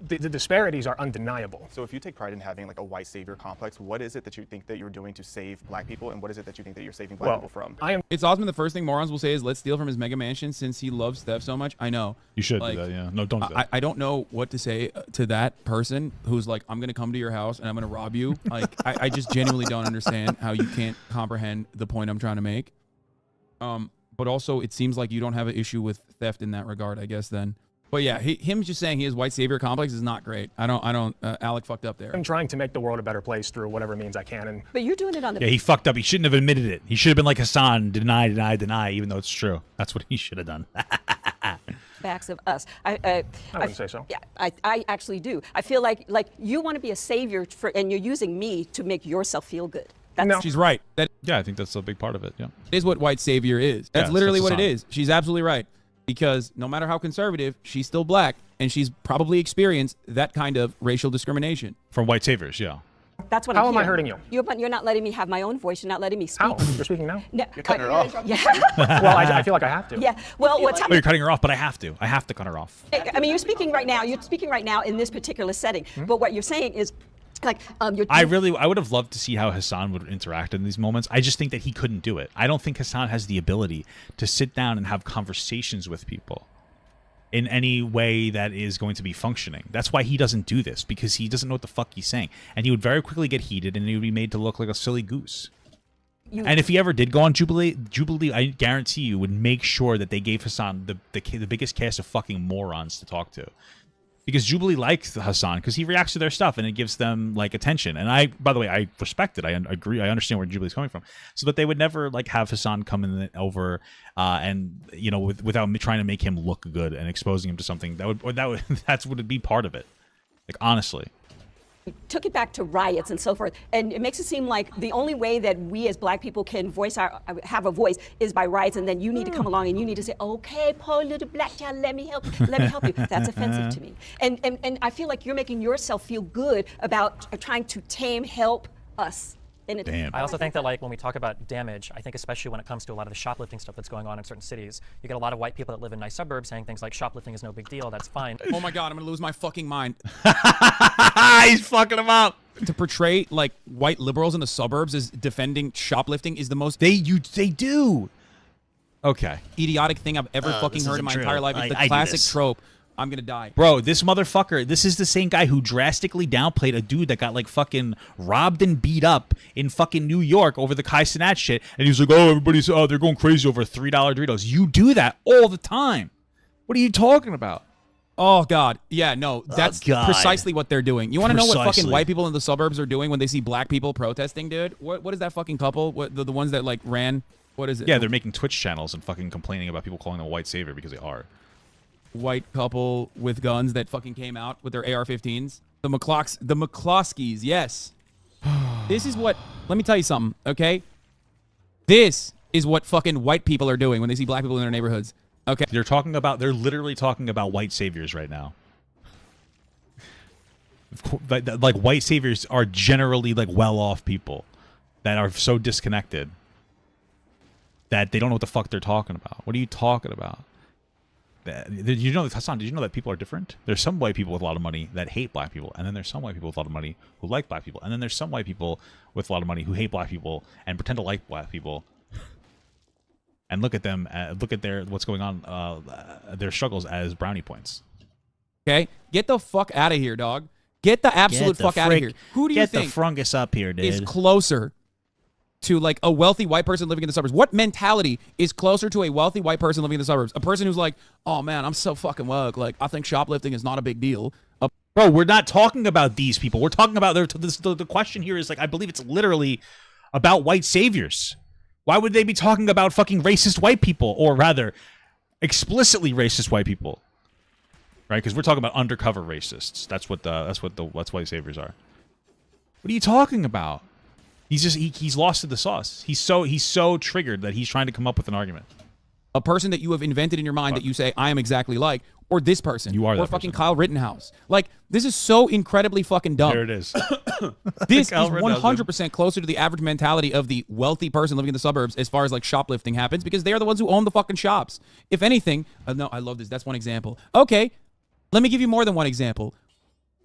the disparities are undeniable.
So if you take pride in having like a white savior complex, what is it that you think that you're doing to save black people, and what is it that you think that you're saving black people from?
It's Osman. The first thing morons will say is, let's steal from his mega mansion since he loves Steph so much. I know.
You should do that, yeah. No, don't do that.
I don't know what to say to that person who's like, I'm going to come to your house and I'm going to rob you. Like, I just genuinely don't understand how you can't comprehend the point I'm trying to make. But also, it seems like you don't have an issue with theft in that regard, I guess, then. But yeah, him just saying he has white savior complex is not great. Alec fucked up there.
I'm trying to make the world a better place through whatever means I can.
But you're doing it on the...
Yeah, he fucked up. He shouldn't have admitted it. He should have been like Hassan, deny, even though it's true. That's what he should have done.
Backs of us.
I wouldn't say so.
Yeah, I actually do. I feel like you want to be a savior and you're using me to make yourself feel good.
No. She's right.
Yeah, I think that's a big part of it. Yeah,
it is what white savior is. That's literally what it is. She's absolutely right. Because no matter how conservative, she's still black, and she's probably experienced that kind of racial discrimination.
From white saviors, yeah.
that's what
How
I'm
am I
hearing.
hurting you?
You're not letting me have my own voice. You're not letting me speak.
How? You're speaking now?
No,
You're cutting her off.
Yeah.
Well, I feel like I have to.
Yeah. Well, what's
Oh,
happening?
you're cutting her off, but I have to. I have to cut her off.
I mean, you're speaking right now. You're speaking right now in this particular setting. But what you're saying is, like, you're.
I would have loved to see how Hassan would interact in these moments. I just think that he couldn't do it. I don't think Hassan has the ability to sit down and have conversations with people in any way that is going to be functioning. That's why he doesn't do this, because he doesn't know what the fuck he's saying. And he would very quickly get heated, and he would be made to look like a silly goose. And if he ever did go on Jubilee, I guarantee you would make sure that they gave Hassan the biggest cast of fucking morons to talk to. Because Jubilee likes Hassan because he reacts to their stuff and it gives them like attention. And I, by the way, I respect it. I agree. I understand where Jubilee's coming from. So that they would never like have Hassan come in over and you know without trying to make him look good and exposing him to something that would be part of it. Like honestly.
Took it back to riots and so forth, and it makes it seem like the only way that we as black people can have a voice is by riots, and then you need to come along and you need to say, okay, poor little black child, let me help you. That's offensive to me, and I feel like you're making yourself feel good about trying to help us.
Damn.
I also think that like when we talk about damage, I think especially when it comes to a lot of the shoplifting stuff that's going on in certain cities, you get a lot of white people that live in nice suburbs saying things like shoplifting is no big deal, that's fine.
Oh my God, I'm gonna lose my fucking mind.
He's fucking him up.
To portray like white liberals in the suburbs as defending shoplifting is the most
they do. Okay.
idiotic thing I've ever fucking heard in my entire life. It's the classic trope. I'm gonna die.
Bro, this motherfucker, this is the same guy who drastically downplayed a dude that got like fucking robbed and beat up in fucking New York over the Kai Cenat shit. And he was like, oh, everybody's, they're going crazy over $3 Doritos. You do that all the time. What are you talking about?
Oh, God. Yeah, no, that's precisely what they're doing. You want to know what fucking white people in the suburbs are doing when they see black people protesting, dude? What is that fucking couple? What the ones that like ran? What is it?
Yeah, they're making Twitch channels and fucking complaining about people calling them a white savior because they are.
White couple with guns that fucking came out with their AR-15s. The McCloskeys, yes. This is what, let me tell you something, okay? This is what fucking white people are doing when they see black people in their neighborhoods, okay?
They're literally talking about white saviors right now. Like white saviors are generally like well-off people that are so disconnected that they don't know what the fuck they're talking about. What are you talking about? Did you know, Hassan, did you know that people are different? There's some white people with a lot of money that hate black people, and then there's some white people with a lot of money who like black people, and then there's some white people with a lot of money who hate black people and pretend to like black people. And look at them, look at what's going on, their struggles as brownie points.
Okay? Get the fuck out of here, dog. Get the absolute fuck out of here. Who do you think
Get the frungus up here, dude.
is closer to like a wealthy white person living in the suburbs? What mentality is closer to a wealthy white person living in the suburbs? A person who's like, oh man, I'm so fucking woke. Like, I think shoplifting is not a big deal.
Bro, we're not talking about these people. We're talking about the question here is like, I believe it's literally about white saviors. Why would they be talking about fucking racist white people, or rather, explicitly racist white people? Right? Because we're talking about undercover racists. That's what white saviors are. What are you talking about? He's lost to the sauce. He's so triggered that he's trying to come up with an argument.
A person that you have invented in your mind that you say, I am exactly like, or this person.
You are that
or fucking
person.
Kyle Rittenhouse. Like, this is so incredibly fucking dumb.
There it is.
This is
Kyle Rittenhouse,
100% closer to the average mentality of the wealthy person living in the suburbs as far as like shoplifting happens, because they are the ones who own the fucking shops. If anything, no, I love this. That's one example. Okay, let me give you more than one example.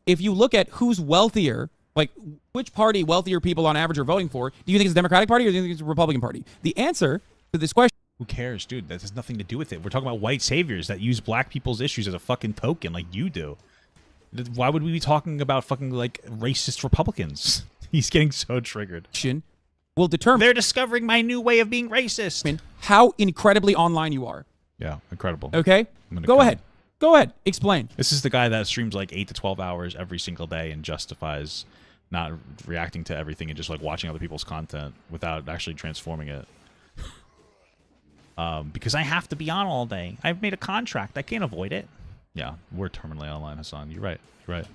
If you look at who's wealthier, like which party wealthier people on average are voting for, do you think it's the Democratic Party or do you think it's the Republican Party? The answer to this question.
Who cares, dude? That has nothing to do with it. We're talking about white saviors that use black people's issues as a fucking token like you do. Why would we be talking about fucking like racist Republicans? He's getting so triggered.
Will determine.
They're discovering my new way of being racist.
How incredibly online you are.
Yeah, incredible.
Okay? Go ahead. Go ahead. Explain.
This is the guy that streams like 8 to 12 hours every single day and justifies not reacting to everything and just like watching other people's content without actually transforming it. Because I have to be on all day. I've made a contract. I can't avoid it. Yeah, we're terminally online, Hassan. You're right. You're right.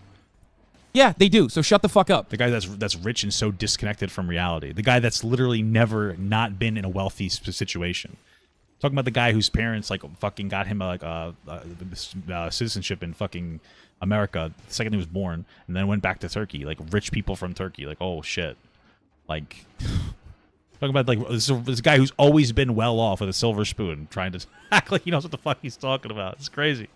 Yeah, they do. So shut the fuck up.
The guy that's rich and so disconnected from reality. The guy that's literally never not been in a wealthy situation. Talking about the guy whose parents like fucking got him citizenship in fucking America the second he was born, and then went back to Turkey. Like rich people from Turkey. Like, oh shit. Like talking about like this guy who's always been well off with a silver spoon, trying to act like he knows what the fuck he's talking about. It's crazy.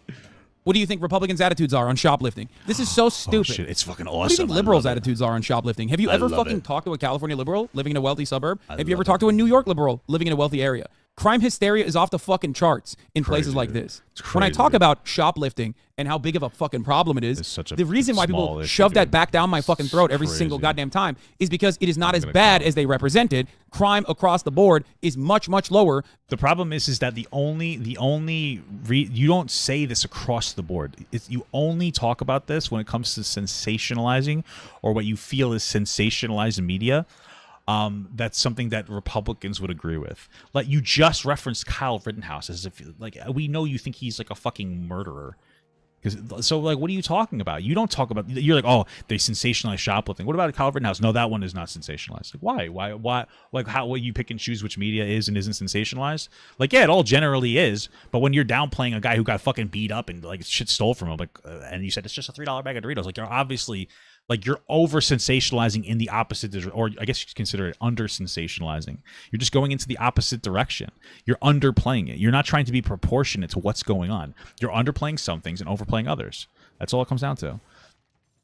What do you think Republicans' attitudes are on shoplifting? This is so stupid.
Oh, shit. It's fucking awesome.
What do you think liberals' attitudes are on shoplifting? Have you ever fucking talked to a California liberal living in a wealthy suburb? Have you ever talked to a New York liberal living in a wealthy area? Crime hysteria is off the fucking charts in places like this. When I talk about shoplifting and how big of a fucking problem it is, the reason why people shove that back down my fucking throat every single goddamn time is because it is not as bad as they represented. Crime across the board is much, much lower.
The problem is that you don't say this across the board. You only talk about this when it comes to sensationalizing or what you feel is sensationalized media. That's something that Republicans would agree with. Like, you just referenced Kyle Rittenhouse as if, like, we know you think he's like a fucking murderer. So, like, what are you talking about? You don't talk about. You're like, oh, they sensationalize shoplifting. What about Kyle Rittenhouse? No, that one is not sensationalized. Like, why? Like, how you pick and choose which media is and isn't sensationalized? Like, yeah, it all generally is. But when you're downplaying a guy who got fucking beat up and like shit stole from him, like, and you said it's just a $3 bag of Doritos, like, you're obviously. Like, you're over sensationalizing in the opposite, or I guess you could consider it under sensationalizing. You're just going into the opposite direction. You're underplaying it. You're not trying to be proportionate to what's going on. You're underplaying some things and overplaying others. That's all it comes down to.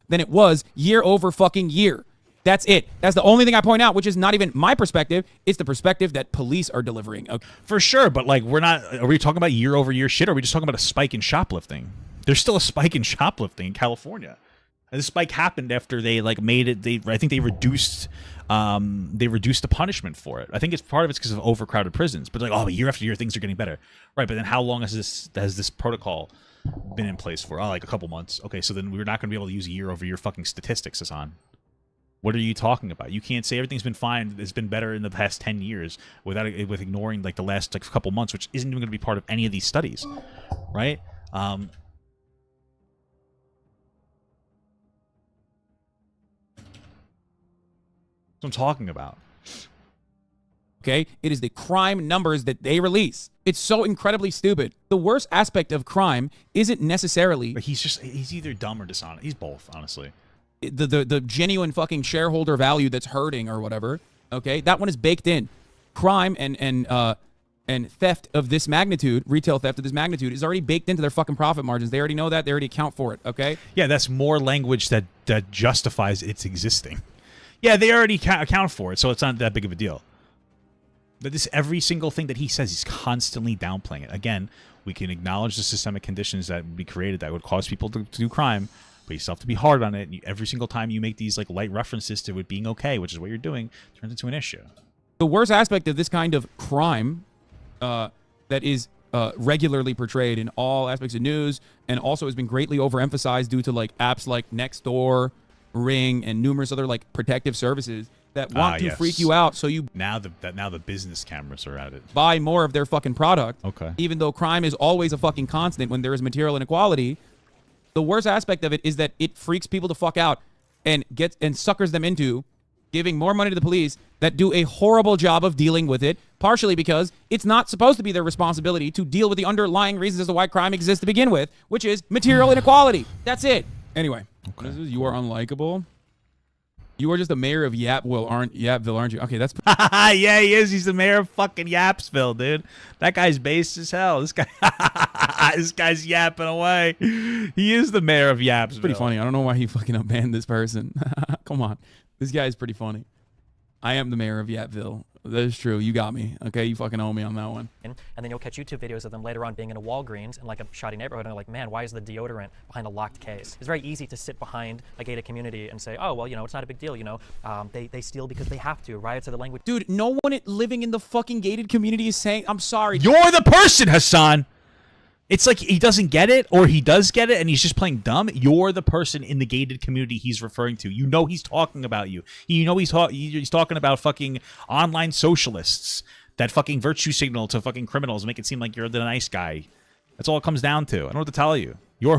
Than it was year over fucking year. That's it. That's the only thing I point out, which is not even my perspective. It's the perspective that police are delivering. Okay.
For sure, but like, are we talking about year over year shit, or are we just talking about a spike in shoplifting? There's still a spike in shoplifting in California. And the spike happened after they like made it. I think they reduced the punishment for it. I think it's part of it's because of overcrowded prisons. But like, oh, year after year, things are getting better, right? But then how long has this protocol been in place for? Oh, like a couple months. Okay, so then we're not going to be able to use year over year fucking statistics, Hassan. What are you talking about? You can't say everything's been fine. It's been better in the past 10 years with ignoring like the last like couple months, which isn't even going to be part of any of these studies, right? That's what I'm talking about.
Okay? It is the crime numbers that they release. It's so incredibly stupid. The worst aspect of crime isn't necessarily...
But he's either dumb or dishonest. He's both, honestly.
The genuine fucking shareholder value that's hurting or whatever. Okay? That one is baked in. Crime and theft of this magnitude, retail theft of this magnitude, is already baked into their fucking profit margins. They already know that. They already account for it, okay?
Yeah, that's more language that justifies its existing. Yeah, they already account for it, so it's not that big of a deal. But every single thing that he says, he's constantly downplaying it. Again, we can acknowledge the systemic conditions that would be created that would cause people to do crime, but you still have to be hard on it. Every single time you make these like light references to it being okay, which is what you're doing, turns into an issue.
The worst aspect of this kind of crime that is regularly portrayed in all aspects of news and also has been greatly overemphasized due to like apps like Nextdoor, Ring, and numerous other like protective services that want to freak you out, so you
now the business cameras are at it.
Buy more of their fucking product.
Okay.
Even though crime is always a fucking constant when there is material inequality, the worst aspect of it is that it freaks people the fuck out and suckers them into giving more money to the police that do a horrible job of dealing with it, partially because it's not supposed to be their responsibility to deal with the underlying reasons as to why crime exists to begin with, which is material inequality. That's it. Anyway, this is You Are Unlikable. You are just the mayor of Yapville, aren't you? Okay, that's...
Yeah, he is. He's the mayor of fucking Yapsville, dude. That guy's based as hell. This guy's yapping away. He is the mayor of Yapsville.
It's pretty funny. I don't know why he fucking abandoned this person. Come on. This guy is pretty funny. I am the mayor of Yapville. That is true. You got me. Okay, you fucking owe me on that one.
And then you'll catch YouTube videos of them later on being in a Walgreens in like a shoddy neighborhood, and they're like, man, why is the deodorant behind a locked case? It's very easy to sit behind a gated community and say, oh, well, you know, it's not a big deal, you know. They steal because they have to. Riots are the language.
Dude, no one living in the fucking gated community is saying, I'm sorry.
You're the person, Hassan. It's like he doesn't get it, or he does get it, and he's just playing dumb. You're the person in the gated community he's referring to. You know he's talking about you. You know he's talking about fucking online socialists that fucking virtue signal to fucking criminals, make it seem like you're the nice guy. That's all it comes down to. I don't know what to tell you. You're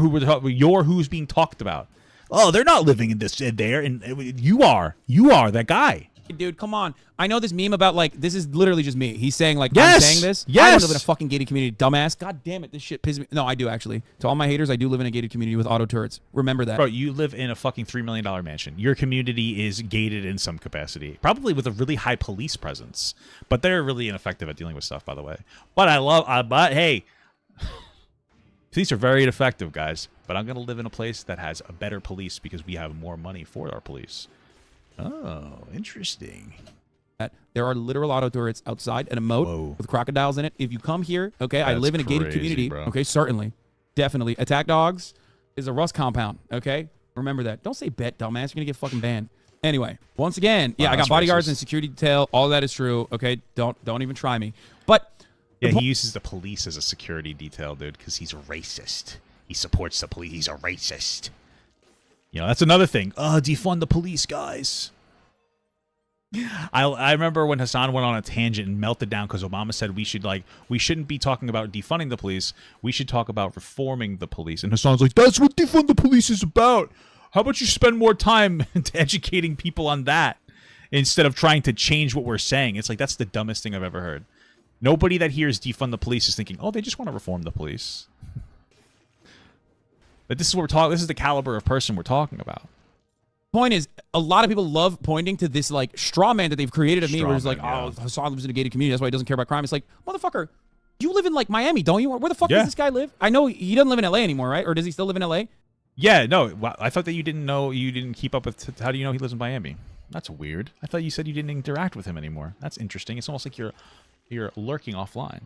who's being talked about. Oh, they're not living in there, and you are that guy.
Dude, come on. I know this meme about, like, this is literally just me. He's saying, like,
Yes!
I'm saying this. I
Yes!
don't live in a fucking gated community, dumbass. God damn it, this shit pisses me. No, I do, actually. To all my haters, I do live in a gated community with auto turrets. Remember that.
Bro, you live in a fucking $3 million mansion. Your community is gated in some capacity, probably with a really high police presence. But they're really ineffective at dealing with stuff, by the way. But hey, police are very ineffective, guys. But I'm gonna live in a place that has a better police because we have more money for our police. Oh, interesting.
There are literal auto turrets outside and a moat with crocodiles in it. If you come here, okay, I live in a gated community.
Bro.
Okay, certainly. Definitely. Attack Dogs is a Rust compound, okay? Remember that. Don't say bet, dumbass. You're going to get fucking banned. Anyway, once again, yeah, I got bodyguards and security detail. All that is true, okay? Don't even try me. But
yeah, he uses the police as a security detail, dude, because he's a racist. He supports the police. He's a racist. You know, that's another thing. Defund the police, guys. I remember when Hassan went on a tangent and melted down because Obama said we shouldn't be talking about defunding the police. We should talk about reforming the police. And Hassan's like, that's what defund the police is about. How about you spend more time educating people on that instead of trying to change what we're saying? It's like, that's the dumbest thing I've ever heard. Nobody that hears defund the police is thinking, oh, they just want to reform the police. But this is what we're talking. This is the caliber of person we're talking about.
Point is, a lot of people love pointing to this, like, straw man that they've created of me where it's like, oh, Hassan lives in a gated community, that's why he doesn't care about crime. It's like, motherfucker, you live in, like, Miami, don't you? Where the fuck does this guy live? I know he doesn't live in LA anymore, right? Or does he still live in LA?
Yeah, no, I thought that you didn't keep up with, how do you know he lives in Miami? That's weird. I thought you said you didn't interact with him anymore. That's interesting. It's almost like you're lurking offline.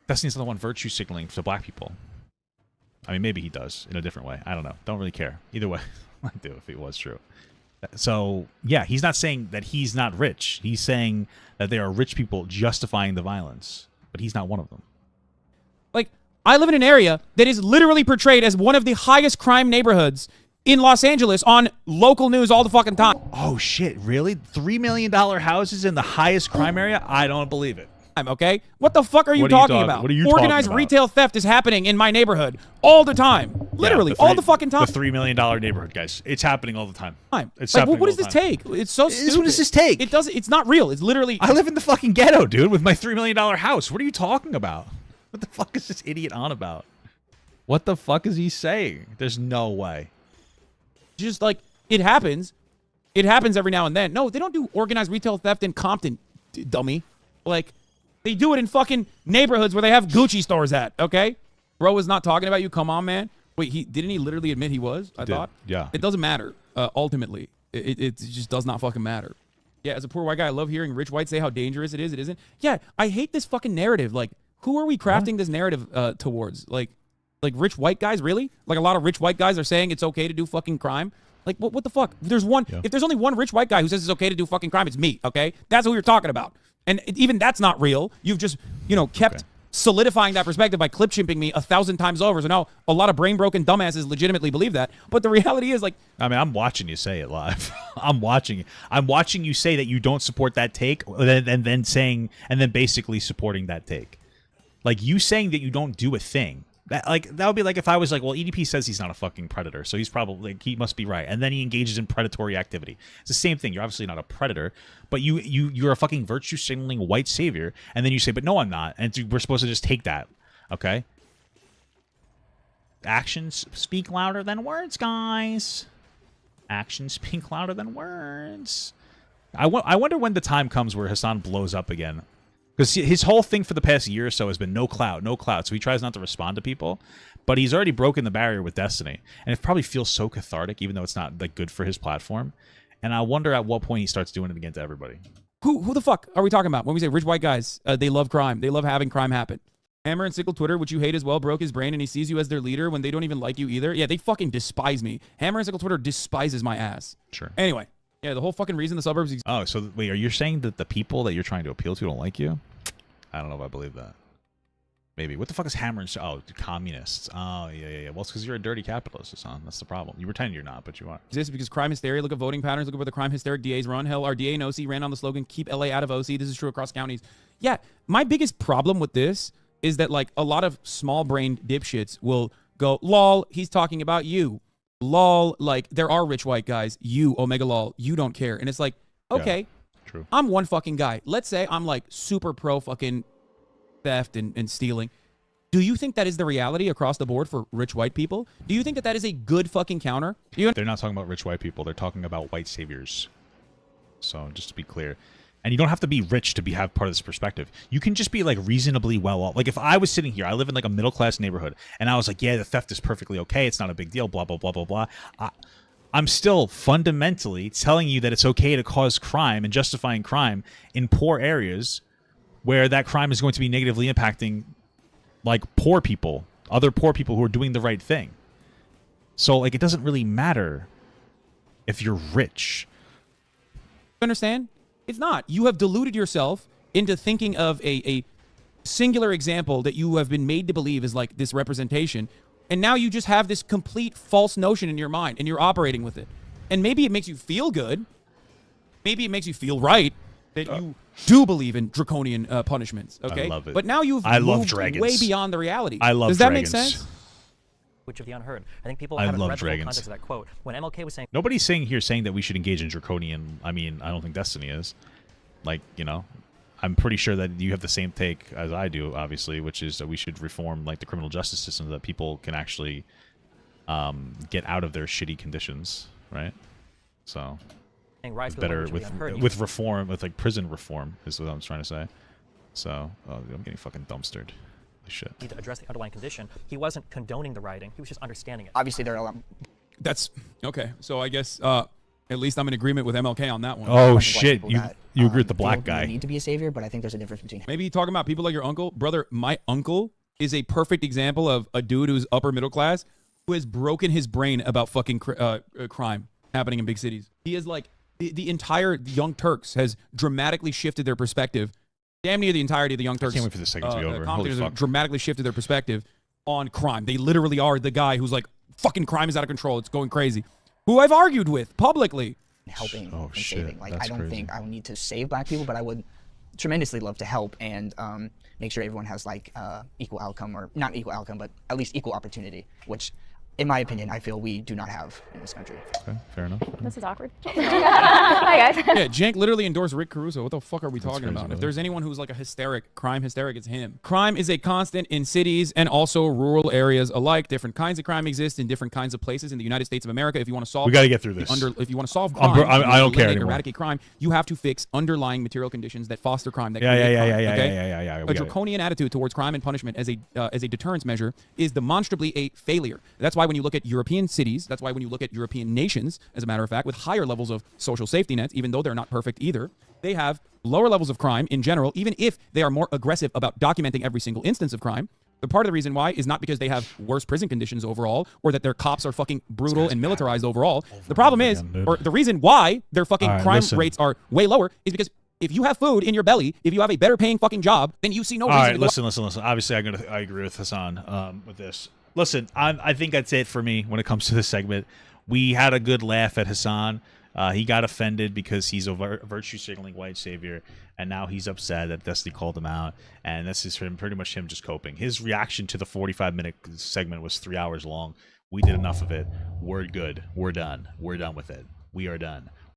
Destiny's the one virtue signaling for black people. I mean, maybe he does in a different way. I don't know. Don't really care. Either way, I do if it was true. So, yeah, he's not saying that he's not rich. He's saying that there are rich people justifying the violence, but he's not one of them.
Like, I live in an area that is literally portrayed as one of the highest crime neighborhoods in Los Angeles on local news all the fucking time.
Oh, shit. Really? $3 million houses in the highest crime area? I don't believe it.
Okay? What the fuck are you talking about?
What are you
Organized
talking about?
retail theft is happening in my neighborhood all the time. Literally, all the fucking time.
The $3 million neighborhood, guys. It's happening all the time. It's
like,
happening
what does
all
this
the time.
take? It's so stupid.
What does this take?
It's not real. It's literally...
I live in the fucking ghetto, dude, with my $3 million house. What are you talking about? What the fuck is this idiot on about? What the fuck is he saying? There's no way.
Just like, it happens. It happens every now and then. No, they don't do organized retail theft in Compton, dummy. Like... They do it in fucking neighborhoods where they have Gucci stores at, okay? Bro was not talking about you. Come on, man. Wait, didn't he literally admit he was? I thought?
Yeah.
It doesn't matter, ultimately. It just does not fucking matter. Yeah, as a poor white guy, I love hearing rich whites say how dangerous it is. It isn't. Yeah, I hate this fucking narrative. Like, who are we crafting this narrative towards? Like rich white guys, really? Like, a lot of rich white guys are saying it's okay to do fucking crime? Like, what the fuck? If there's only one rich white guy who says it's okay to do fucking crime, it's me, okay? That's what you're talking about. And even that's not real. You've just, kept solidifying that perspective by clip chimping me 1,000 times over. So now a lot of brain broken dumbasses legitimately believe that. But the reality is, like,
I mean, I'm watching you say it live. I'm watching you say that you don't support that take, and then basically supporting that take. Like, you saying that you don't do a thing. That would be like if I was like, well, EDP says he's not a fucking predator, so he's probably, he must be right, and then he engages in predatory activity. It's the same thing. You're obviously not a predator, but you're a fucking virtue signaling white savior, and then you say, but no, I'm not, and we're supposed to just take that, okay? Actions speak louder than words, guys. Actions speak louder than words. I wonder when the time comes where Hassan blows up again. Because his whole thing for the past year or so has been no clout. So he tries not to respond to people. But he's already broken the barrier with Destiny. And it probably feels so cathartic, even though it's not like good for his platform. And I wonder at what point he starts doing it again to everybody.
Who the fuck are we talking about? When we say rich white guys, they love crime. They love having crime happen. Hammer and Sickle Twitter, which you hate as well, broke his brain, and he sees you as their leader when they don't even like you either. Yeah, they fucking despise me. Hammer and Sickle Twitter despises my ass.
Sure.
Anyway. Yeah, the whole fucking reason the suburbs...
Oh, so wait, are you saying that the people that you're trying to appeal to don't like you? I don't know if I believe that. Maybe. What the fuck is Hammer and... Oh, communists. Oh, yeah. Well, it's because you're a dirty capitalist, Hassan. That's the problem. You pretend you're not, but you are.
This because crime hysteria. Look at voting patterns. Look at where the crime hysteric DAs run. Hell, our DA and OC ran on the slogan, keep LA out of OC. This is true across counties. Yeah, my biggest problem with this is that, like, a lot of small-brained dipshits will go, lol, he's talking about you. lol, like there are rich white guys. You omega lol, you don't care. And it's like, okay,
true.
I'm one fucking guy. Let's say I'm like super pro fucking theft and stealing. Do you think that is the reality across the board for rich white people? Do you think that that is a good fucking counter?
They're not talking about rich white people. They're talking about white saviors. So just to be clear. And you don't have to be rich to have part of this perspective. You can just be like reasonably well off. Like if I was sitting here, I live in like a middle class neighborhood, and I was like, yeah, the theft is perfectly okay. It's not a big deal, blah, blah, blah, blah, blah. I'm still fundamentally telling you that it's okay to cause crime and justifying crime in poor areas where that crime is going to be negatively impacting like poor people, other poor people who are doing the right thing. So like it doesn't really matter if you're rich.
Understand? It's not. You have deluded yourself into thinking of a singular example that you have been made to believe is like this representation. And now you just have this complete false notion in your mind and you're operating with it. And maybe it makes you feel good. Maybe it makes you feel right that you do believe in draconian punishments. Okay.
I love it.
But now you've moved way beyond the reality.
I love
Does that
dragons.
make sense?
Which of the unheard. I think people haven't read the full
dragons.
context of that quote. When MLK was saying
Nobody's saying that we should engage in draconian. I mean, I don't think Destiny is. Like, you know, I'm pretty sure that you have the same take as I do, obviously, which is that we should reform like the criminal justice system so that people can actually get out of their shitty conditions, right? So
rise
it's better
to the unheard.
with reform, with like prison reform is what I'm trying to say. So I'm getting fucking dumpstered. Shit.
To address the underlying condition, he wasn't condoning the rioting. He was just understanding it.
Obviously, there are a lot.
That's okay. So I guess at least I'm in agreement with MLK on that one.
Oh shit! You agree with the black
feel
guy?
You need to be a savior, but I think there's a difference between.
Maybe talking about people like your uncle, brother. My uncle is a perfect example of a dude who's upper middle class who has broken his brain about fucking crime happening in big cities. He is like the entire Young Turks has dramatically shifted their perspective. Damn near the entirety of the Young Turks.
I can't wait for this segment to be over. Holy fuck.
Dramatically shifted their perspective on crime. They literally are the guy who's like, fucking crime is out of control. It's going crazy. Who I've argued with publicly.
Helping
and
saving. Like,
that's
I don't
crazy.
think I would need to save black people, but I would tremendously love to help and make sure everyone has like equal outcome, or not equal outcome, but at least equal opportunity, which in my opinion, I feel we do not have in this country.
Okay, fair enough.
This is awkward. Hi, guys.
Yeah, Jank literally endorsed Rick Caruso. What the fuck are we talking
crazy,
about?
really.
If there's anyone who's like a crime hysteric, it's him. Crime is a constant in cities and also rural areas alike. Different kinds of crime exist in different kinds of places in the United States of America. If you want to solve,
We gotta get through this.
If you want to solve crime,
I don't care
eliminate,
anymore.
eradicate crime, you have to fix underlying material conditions that foster crime. That
Yeah,
create
yeah,
crime,
yeah, yeah,
okay?
yeah. We
A
get it.
draconian attitude towards crime and punishment as a deterrence measure is demonstrably a failure. That's why when you look at European cities, that's why when you look at European nations, as a matter of fact, with higher levels of social safety nets, even though they're not perfect either, they have lower levels of crime in general, even if they are more aggressive about documenting every single instance of crime. But part of the reason why is not because they have worse prison conditions overall, or that their cops are fucking brutal and militarized overall. The problem is, or the reason why their fucking crime rates are way lower is because if you have food in your belly, if you have a better paying fucking job, then you see no reason to go
listen. Obviously, I agree with Hassan with this. Listen, I think that's it for me when it comes to this segment. We had a good laugh at Hassan. He got offended because he's a virtue signaling white savior, and now he's upset that Destiny called him out. And this is pretty much him just coping. His reaction to the 45-minute segment was 3 hours long. We did enough of it. We're good. We're done. We're done with it. We are done.